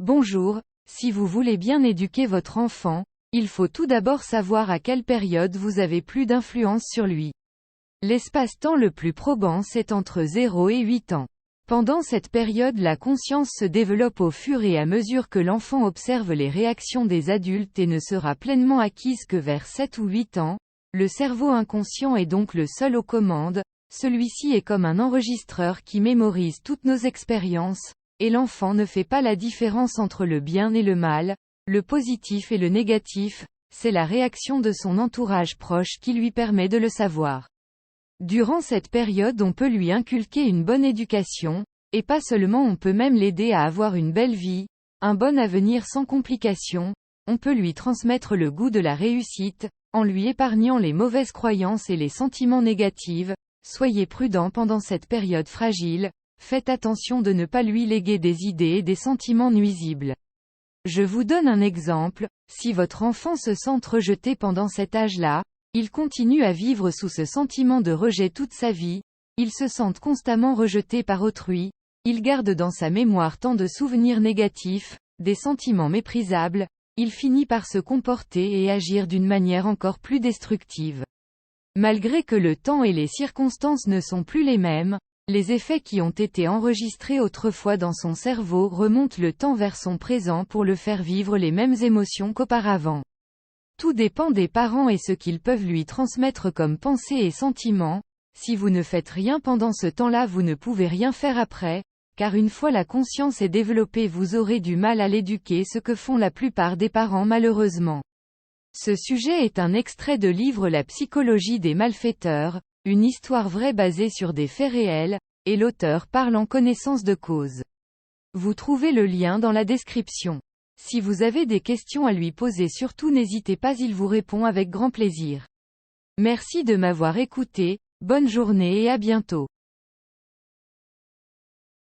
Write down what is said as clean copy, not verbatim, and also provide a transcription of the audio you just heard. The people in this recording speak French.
Bonjour, si vous voulez bien éduquer votre enfant, il faut tout d'abord savoir à quelle période vous avez plus d'influence sur lui. L'espace-temps le plus probant c'est entre 0 et 8 ans. Pendant cette période la conscience se développe au fur et à mesure que l'enfant observe les réactions des adultes et ne sera pleinement acquise que vers 7 ou 8 ans. Le cerveau inconscient est donc le seul aux commandes, celui-ci est comme un enregistreur qui mémorise toutes nos expériences, et l'enfant ne fait pas la différence entre le bien et le mal, le positif et le négatif, c'est la réaction de son entourage proche qui lui permet de le savoir. Durant cette période on peut lui inculquer une bonne éducation, et pas seulement on peut même l'aider à avoir une belle vie, un bon avenir sans complications, on peut lui transmettre le goût de la réussite, en lui épargnant les mauvaises croyances et les sentiments négatifs. Soyez prudent pendant cette période fragile, faites attention de ne pas lui léguer des idées et des sentiments nuisibles. Je vous donne un exemple, si votre enfant se sent rejeté pendant cet âge-là, il continue à vivre sous ce sentiment de rejet toute sa vie, il se sent constamment rejeté par autrui, il garde dans sa mémoire tant de souvenirs négatifs, des sentiments méprisables, il finit par se comporter et agir d'une manière encore plus destructive. Malgré que le temps et les circonstances ne sont plus les mêmes, les effets qui ont été enregistrés autrefois dans son cerveau remontent le temps vers son présent pour le faire vivre les mêmes émotions qu'auparavant. Tout dépend des parents et ce qu'ils peuvent lui transmettre comme pensées et sentiments. Si vous ne faites rien pendant ce temps-là vous ne pouvez rien faire après, car une fois la conscience est développée vous aurez du mal à l'éduquer, ce que font la plupart des parents malheureusement. Ce sujet est un extrait de livre La psychologie des malfaiteurs, une histoire vraie basée sur des faits réels, et l'auteur parle en connaissance de cause. Vous trouvez le lien dans la description. Si vous avez des questions à lui poser surtout n'hésitez pas, il vous répond avec grand plaisir. Merci de m'avoir écouté, bonne journée et à bientôt.